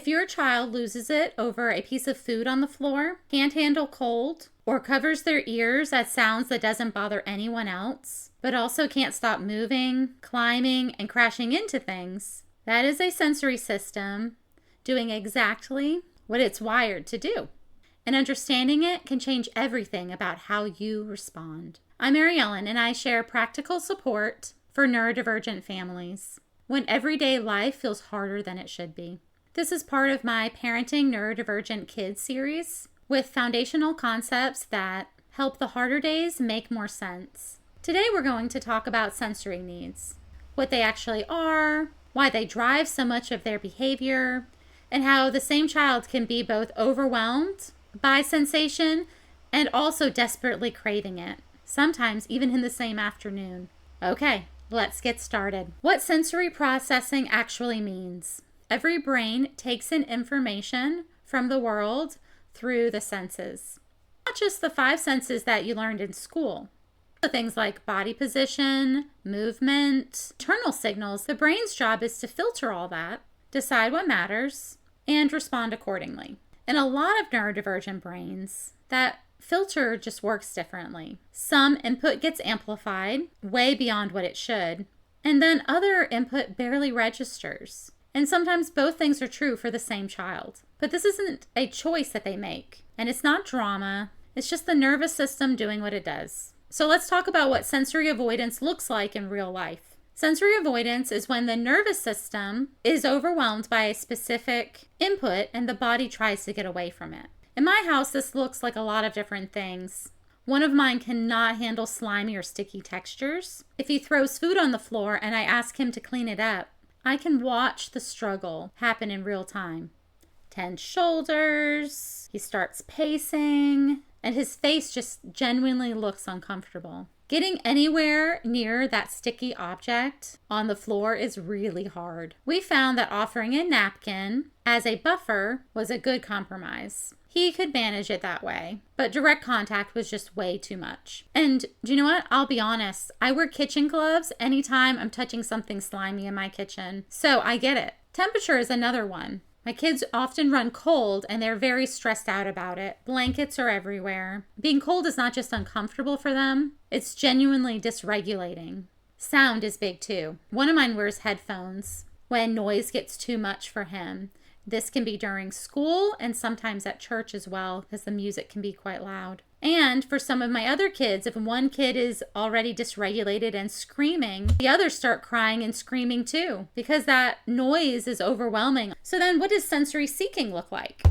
If your child loses it over a piece of food on the floor, can't handle cold, or covers their ears at sounds that doesn't bother anyone else, but also can't stop moving, climbing, and crashing into things, that is a sensory system doing exactly what it's wired to do. And understanding it can change everything about how you respond. I'm Mary Ellen, and I share practical support for neurodivergent families when everyday life feels harder than it should be. This is part of my Parenting Neurodivergent Kids series with foundational concepts that help the harder days make more sense. Today we're going to talk about sensory needs, what they actually are, why they drive so much of their behavior, and how the same child can be both overwhelmed by sensation and also desperately craving it, sometimes even in the same afternoon. Okay, let's get started. What sensory processing actually means. Every brain takes in information from the world through the senses. Not just the 5 senses that you learned in school. The things like body position, movement, internal signals. The brain's job is to filter all that, decide what matters, and respond accordingly. In a lot of neurodivergent brains, that filter just works differently. Some input gets amplified way beyond what it should, and then other input barely registers. And sometimes both things are true for the same child. But this isn't a choice that they make. And it's not drama. It's just the nervous system doing what it does. So let's talk about what sensory avoidance looks like in real life. Sensory avoidance is when the nervous system is overwhelmed by a specific input and the body tries to get away from it. In my house, this looks like a lot of different things. One of mine cannot handle slimy or sticky textures. If he throws food on the floor and I ask him to clean it up, I can watch the struggle happen in real time. Tense shoulders, he starts pacing, and his face just genuinely looks uncomfortable. Getting anywhere near that sticky object on the floor is really hard. We found that offering a napkin as a buffer was a good compromise. He could manage it that way, but direct contact was just way too much. And do you know what? I'll be honest. I wear kitchen gloves anytime I'm touching something slimy in my kitchen. So I get it. Temperature is another one. My kids often run cold and they're very stressed out about it. Blankets are everywhere. Being cold is not just uncomfortable for them, it's genuinely dysregulating. Sound is big too. One of mine wears headphones when noise gets too much for him. This can be during school and sometimes at church as well because the music can be quite loud. And for some of my other kids, if one kid is already dysregulated and screaming, the others start crying and screaming too because that noise is overwhelming. So then what does sensory seeking look like?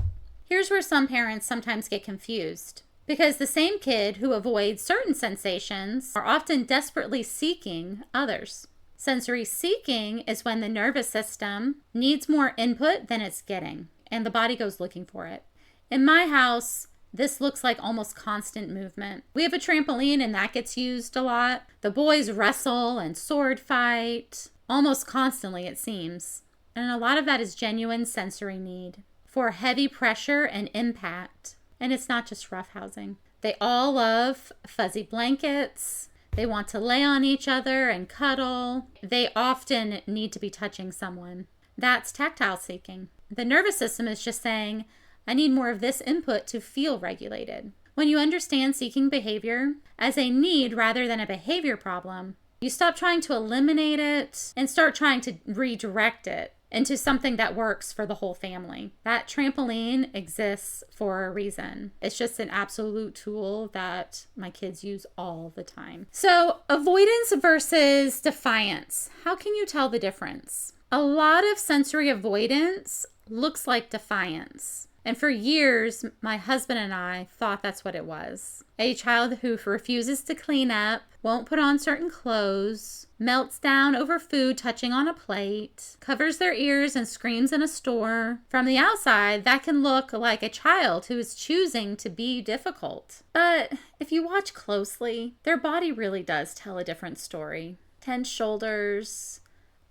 Here's where some parents sometimes get confused because the same kid who avoids certain sensations are often desperately seeking others. Sensory seeking is when the nervous system needs more input than it's getting, and the body goes looking for it. In my house, this looks like almost constant movement. We have a trampoline and that gets used a lot. The boys wrestle and sword fight, almost constantly it seems. And a lot of that is genuine sensory need for heavy pressure and impact. And it's not just roughhousing. They all love fuzzy blankets. They want to lay on each other and cuddle. They often need to be touching someone. That's tactile seeking. The nervous system is just saying, I need more of this input to feel regulated. When you understand seeking behavior as a need rather than a behavior problem, you stop trying to eliminate it and start trying to redirect it into something that works for the whole family. That trampoline exists for a reason. It's just an absolute tool that my kids use all the time. So, avoidance versus defiance. How can you tell the difference? A lot of sensory avoidance looks like defiance. And for years, my husband and I thought that's what it was. A child who refuses to clean up, won't put on certain clothes, melts down over food touching on a plate, covers their ears and screams in a store. From the outside, that can look like a child who is choosing to be difficult. But if you watch closely, their body really does tell a different story. Tense shoulders,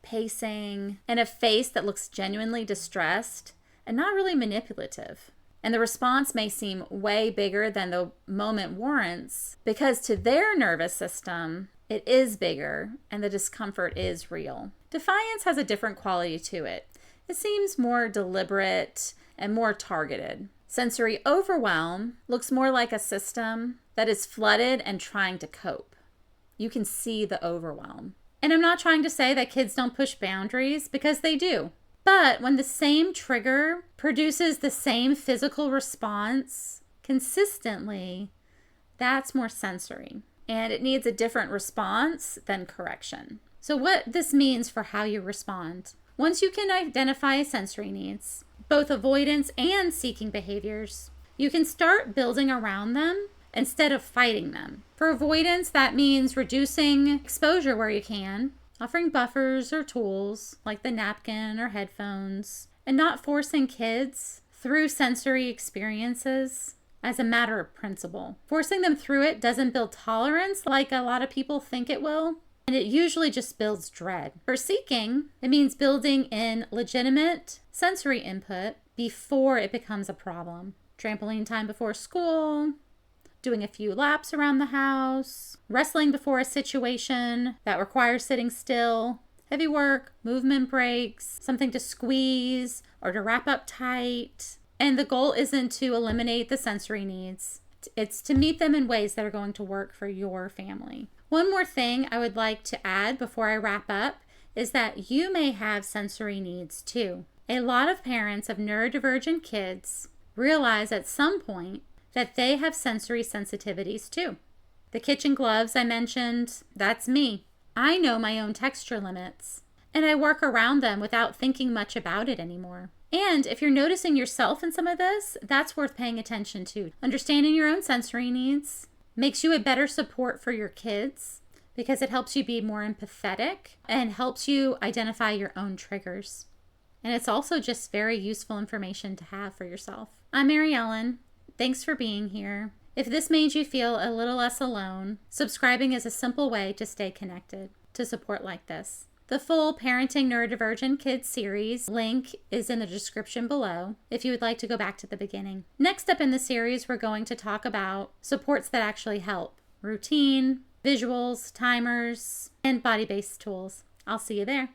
pacing, and a face that looks genuinely distressed and not really manipulative. And the response may seem way bigger than the moment warrants because to their nervous system, it is bigger and the discomfort is real. Defiance has a different quality to it. It seems more deliberate and more targeted. Sensory overwhelm looks more like a system that is flooded and trying to cope. You can see the overwhelm. And I'm not trying to say that kids don't push boundaries, because they do. But when the same trigger produces the same physical response consistently, that's more sensory. And it needs a different response than correction. So what this means for how you respond. Once you can identify sensory needs, both avoidance and seeking behaviors, you can start building around them instead of fighting them. For avoidance, that means reducing exposure where you can, offering buffers or tools like the napkin or headphones, and not forcing kids through sensory experiences as a matter of principle. Forcing them through it doesn't build tolerance like a lot of people think it will, and it usually just builds dread. For seeking, it means building in legitimate sensory input before it becomes a problem. Trampoline time before school, doing a few laps around the house, wrestling before a situation that requires sitting still, heavy work, movement breaks, something to squeeze or to wrap up tight. And the goal isn't to eliminate the sensory needs. It's to meet them in ways that are going to work for your family. One more thing I would like to add before I wrap up is that you may have sensory needs too. A lot of parents of neurodivergent kids realize at some point that they have sensory sensitivities too. The kitchen gloves I mentioned, that's me. I know my own texture limits, and I work around them without thinking much about it anymore. And if you're noticing yourself in some of this, that's worth paying attention to. Understanding your own sensory needs makes you a better support for your kids because it helps you be more empathetic and helps you identify your own triggers. And it's also just very useful information to have for yourself. I'm Mary Ellen. Thanks for being here. If this made you feel a little less alone, subscribing is a simple way to stay connected to support like this. The full Parenting Neurodivergent Kids series link is in the description below if you would like to go back to the beginning. Next up in the series, we're going to talk about supports that actually help. Routine, visuals, timers, and body-based tools. I'll see you there.